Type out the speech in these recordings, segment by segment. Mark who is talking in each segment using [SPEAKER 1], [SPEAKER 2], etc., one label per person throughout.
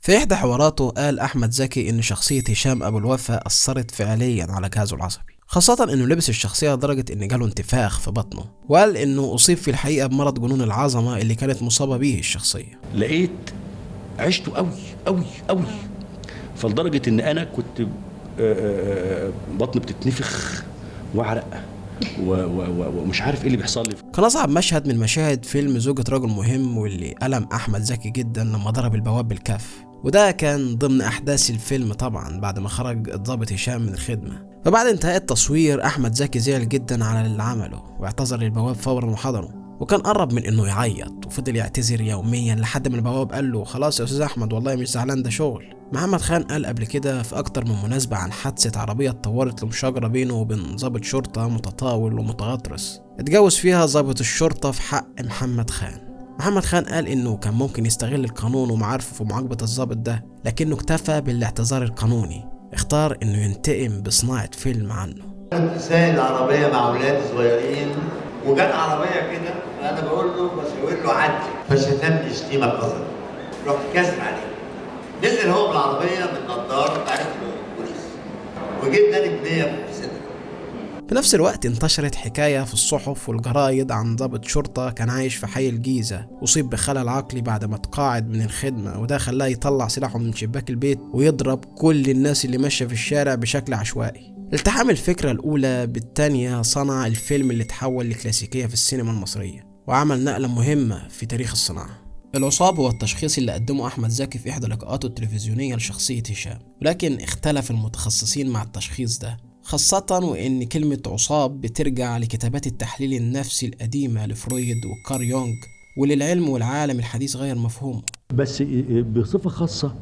[SPEAKER 1] في إحدى حواراته قال أحمد زكي إن شخصية هشام أبو الوفا أثرت فعليا على جهازه العصبي، خاصة إنه لبس الشخصية لدرجة إن جاله انتفاخ في بطنه، وقال إنه أصيب في الحقيقة بمرض جنون العظمة اللي كانت مصابة به الشخصية.
[SPEAKER 2] لقيت عشته قوي قوي قوي، فلدرجة إن أنا كنت بطني بتتنفخ وعرق ومش عارف إيه اللي بيحصل لي.
[SPEAKER 1] كان أصعب مشهد من مشاهد فيلم زوجة رجل مهم واللي ألم أحمد زكي جدا لما ضرب البواب بالكف، وده كان ضمن أحداث الفيلم طبعا بعد ما خرج الضابط هشام من الخدمة. فبعد انتهاء التصوير أحمد زكي زعل جدا على اللي عمله واعتذر للبواب فورا وحضنه، وكان قرب من انه يعيط وفضل يعتذر يوميا لحد ما البواب قال له خلاص يا استاذ احمد والله مش زعلان ده شغل. محمد خان قال قبل كده في اكتر من مناسبة عن حادثة عربية اتطورت لمشاجرة بينه وبين ضابط شرطة متطاول ومتغطرس اتجوز فيها ضابط الشرطة في حق محمد خان. محمد خان قال انه كان ممكن يستغل القانون ومعارفه في معاقبة الضابط ده، لكنه اكتفى بالاعتذار القانوني، اختار انه ينتقم بصناعة فيلم عنه.
[SPEAKER 3] كنت سايق العربية مع ولاد صغيرين وجت عربية كده، فأنا بقول له بشاور له عدي، فشتمني شتيمة قذرة، رحت كاسر عليه. نزل هو بالعربية بالنضارة عرف البوليس، وجيت تاني بنية في صدري.
[SPEAKER 1] في نفس الوقت انتشرت حكاية في الصحف والجرايد عن ضابط شرطة كان عايش في حي الجيزة أصيب بخلل عقلي بعد ما اتقاعد من الخدمة، وده خلاه يطلع سلاحه من شباك البيت ويضرب كل الناس اللي ماشية في الشارع بشكل عشوائي. التحام الفكرة الأولى بالتانية صنع الفيلم اللي تحول لكلاسيكية في السينما المصرية وعمل نقلة مهمة في تاريخ الصناعة. العصاب هو التشخيص اللي قدمه أحمد زكي في إحدى لقاءاته التلفزيونية لشخصية هشام، ولكن اختلف المتخصصين مع التشخيص ده، خاصة وإن كلمة عصاب بترجع لكتابات التحليل النفسي القديمة لفرويد وكار يونغ، وللعلم والعالم الحديث غير مفهومه.
[SPEAKER 2] بس بصفة خاصة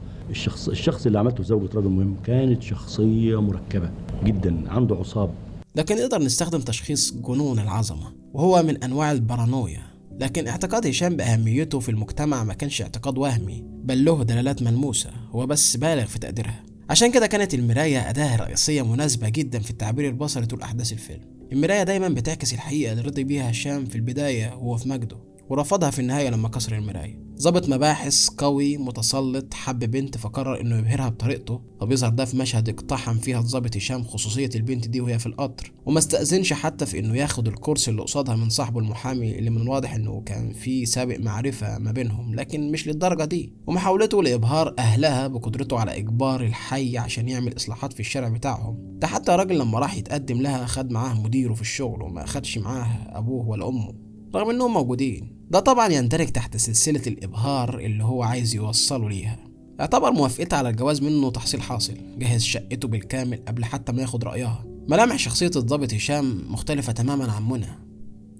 [SPEAKER 2] الشخص اللي عملته زوجة رجل مهم كانت شخصية مركبة جدا عنده عصاب.
[SPEAKER 1] لكن نقدر نستخدم تشخيص جنون العظمة وهو من أنواع البارانويا، لكن اعتقاد هشام بأهميته في المجتمع ما كانش اعتقاد وهمي، بل له دلالات ملموسة هو بس بالغ في تقديرها. عشان كده كانت المراية أداة رئيسية مناسبة جدا في التعبير البصري طول أحداث الفيلم. المراية دايما بتعكس الحقيقة اللي رضي بيها هشام في البداية وهو في مجده، ورفضها في النهاية لما كسر المراية. ضابط مباحث قوي متسلط حب بنت فقرر انه يبهرها بطريقته، فبيظهر ده في مشهد اقتحم فيها الضابط هشام خصوصية البنت دي وهي في القطر، وما استأذنش حتى في انه ياخد الكرسي اللي قصادها من صاحبه المحامي اللي من الواضح انه كان في سابق معرفة ما بينهم، لكن مش للدرجة دي. ومحاولته لإبهار أهلها بقدرته على إجبار الحي عشان يعمل إصلاحات في الشارع بتاعهم، ده حتى راجل لما راح يتقدم لها خد معاه مديره في الشغل وما خدش معاه أبوه ولا أمه رغم انهم موجودين. ده طبعا يندرج تحت سلسلة الإبهار اللي هو عايز يوصله ليها. اعتبر موافقتها على الجواز منه تحصيل حاصل، جهز شقته بالكامل قبل حتى ما ياخد رأيها. ملامح شخصية الضابط هشام مختلفة تماما عن منى،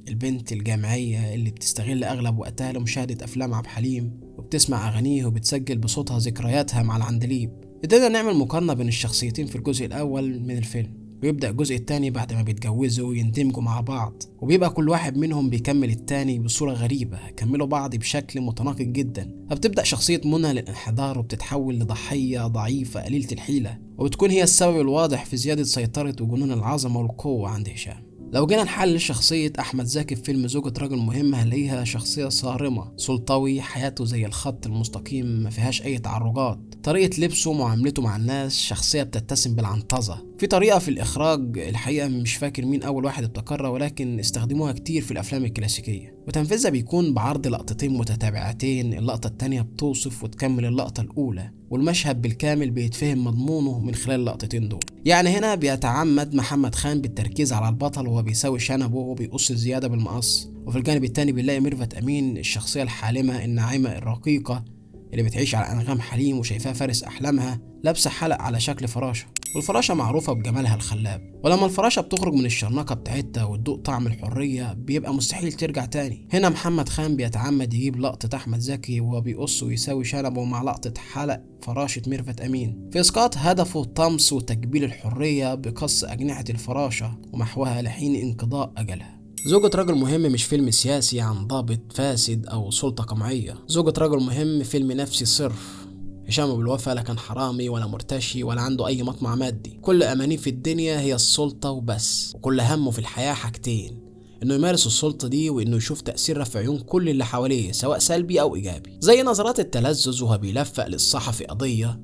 [SPEAKER 1] البنت الجامعية اللي بتستغل أغلب وقتها لمشاهدة أفلام عبد الحليم وبتسمع أغانيه وبتسجل بصوتها ذكرياتها مع العندليب. بدنا نعمل مقارنة بين الشخصيتين في الجزء الأول من الفيلم، ويبدأ الجزء التاني بعد ما بيتجوزوا ويندمجوا مع بعض، وبيبقى كل واحد منهم بيكمل التاني بصورة غريبة، كملوا بعض بشكل متناقض جدا. فبتبدأ شخصية منى للانحدار وبتتحول لضحية ضعيفة قليلة الحيلة، وبتكون هي السبب الواضح في زيادة سيطرة وجنون العظمة والقوة عند هشام. لو جينا نحلل شخصية أحمد زكي في فيلم زوجة رجل مهم هنلاقيها شخصية صارمة، سلطوي، حياته زي الخط المستقيم ما فيهاش أي تعرجات، طريقة لبسه ومعاملته مع الناس شخصية بتتسم بالعنطزة. في طريقة في الإخراج الحقيقة مش فاكر مين أول واحد ابتكرها، ولكن استخدموها كتير في الأفلام الكلاسيكية، وتنفيذها بيكون بعرض لقطتين متتابعتين، اللقطة التانية بتوصف وتكمل اللقطة الأولى، والمشهد بالكامل بيتفهم مضمونه من خلال اللقطتين دول. يعني هنا بيتعمد محمد خان بالتركيز على البطل وهو بيساوي شنبه وبيقص زيادة بالمقص، وفي الجانب التاني بنلاقي ميرفت أمين الشخصية الحالمة الناعمة الرقيقة اللي بتعيش على أنغام حليم وشايفاه فارس أحلامها، لابسة حلق على شكل فراشة، والفراشة معروفة بجمالها الخلاب، ولما الفراشة بتخرج من الشرنقة بتاعتها وتدوق طعم الحرية بيبقى مستحيل ترجع تاني. هنا محمد خان بيتعمد يجيب لقطة أحمد زكي وهو بيقص ويساوي شنبه مع لقطة حلق فراشة ميرفت أمين، في إسقاط هدفه طمس وتجبيل الحرية بقص أجنحة الفراشة ومحوها لحين انقضاء أجلها. زوجة رجل مهم مش فيلم سياسي عن ضابط فاسد أو سلطة قمعية، زوجة رجل مهم فيلم نفسي صرف. هشام أبو الوفا لا كان حرامي ولا مرتشي ولا عنده أي مطمع مادي، كل أمانيه في الدنيا هي السلطة وبس، وكل همه في الحياة حاجتين: انه يمارس السلطة دي وانه يشوف تأثيرها في عيون كل اللي حواليه سواء سلبي او ايجابي، زي نظرات التلذذ وهو بيلفق للصحفي قضية،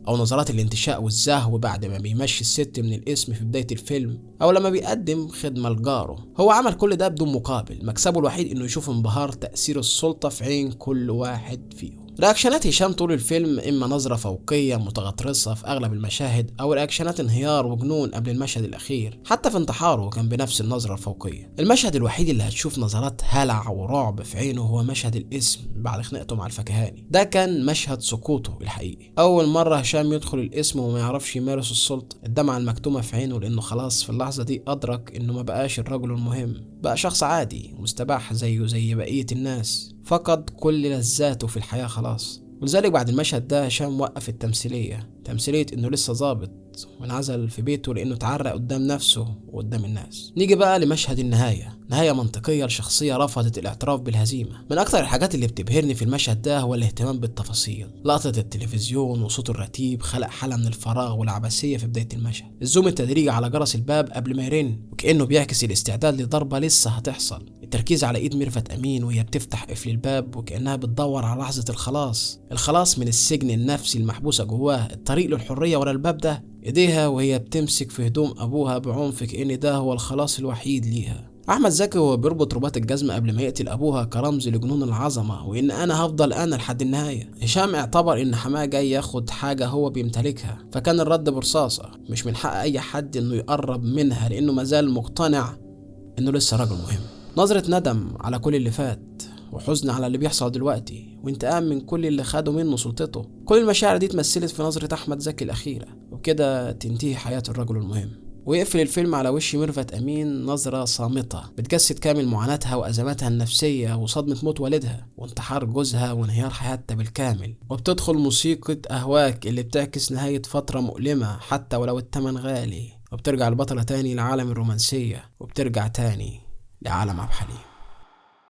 [SPEAKER 1] او نظرات الانتشاء والزهو بعد ما بيمشي الست من الاسم في بداية الفيلم، او لما بيقدم خدمة لجاره. هو عمل كل ده بدون مقابل، مكسبه الوحيد انه يشوف انبهار تأثير السلطة في عين كل واحد فيهم. رياكشنات هشام طول الفيلم اما نظرة فوقية متغطرسة في اغلب المشاهد، او رياكشنات انهيار وجنون قبل المشهد الاخير. حتى في انتحاره كان بنفس النظرة الفوقية. المشهد الوحيد اللي هتشوف نظرات هلع ورعب في عينه هو مشهد الاسم بعد خناقته مع الفكهاني. ده كان مشهد سقوطه الحقيقي. اول مرة هشام يدخل الاسم وما يعرفش يمارس السلطة، الدمعة المكتومة في عينه، لانه خلاص في اللحظة دي ادرك انه ما بقاش الرجل المهم، بقى شخص عادي مستباح زيه زي بقية الناس، فقد كل لذاته في الحياة خلاص. ولذلك بعد المشهد ده هشام وقف التمثيلية، تمثيلية انه لسه ظابط، وانعزل في بيته لانه اتعرق قدام نفسه وقدام الناس. نيجي بقى لمشهد النهاية، نهاية منطقية لشخصية رفضت الاعتراف بالهزيمة. من اكتر الحاجات اللي بتبهرني في المشهد ده هو الاهتمام بالتفاصيل. لقطة التلفزيون وصوت الرتيب خلق حالة من الفراغ والعبثية في بداية المشهد. الزوم التدريجي على جرس الباب قبل ما يرن وكأنه بيعكس الاستعداد لضربة لسه هتحصل. التركيز على ايد ميرفت امين وهي بتفتح قفل الباب وكأنها بتدور على لحظة الخلاص من السجن النفسي المحبوسة جواه، الطريق للحرية ورا الباب ده، ايديها وهي بتمسك في هدوم ابوها بعنف كأن ده هو الخلاص الوحيد ليها. احمد زكي هو بيربط رباط الجزمة قبل ما يقتل ابوها كرمز لجنون العظمة وان انا هفضل انا لحد النهاية. هشام اعتبر ان حماه جاي ياخد حاجة هو بيمتلكها، فكان الرد برصاصة. مش من حق اي حد انه يقرب منها لانه مازال مقتنع انه لسه راجل مهم. نظرة ندم على كل اللي فات، وحزن على اللي بيحصل دلوقتي، وانتقام من كل اللي خدوا منه سلطته. كل المشاعر دي اتمثلت في نظرة احمد زكي الاخيرة، وبكده تنتهي حياة الرجل المهم. ويقفل الفيلم على وش ميرفت امين نظرة صامتة بتجسد كامل معاناتها وازماتها النفسية وصدمة موت والدها وانتحار جوزها وانهيار حياتها بالكامل. وبتدخل موسيقى اهواك اللي بتعكس نهاية فترة مؤلمة حتى ولو الثمن غالي. وبترجع البطلة تاني لعالم الرومانسية، وبترجع تاني لعالم عبد الحليم.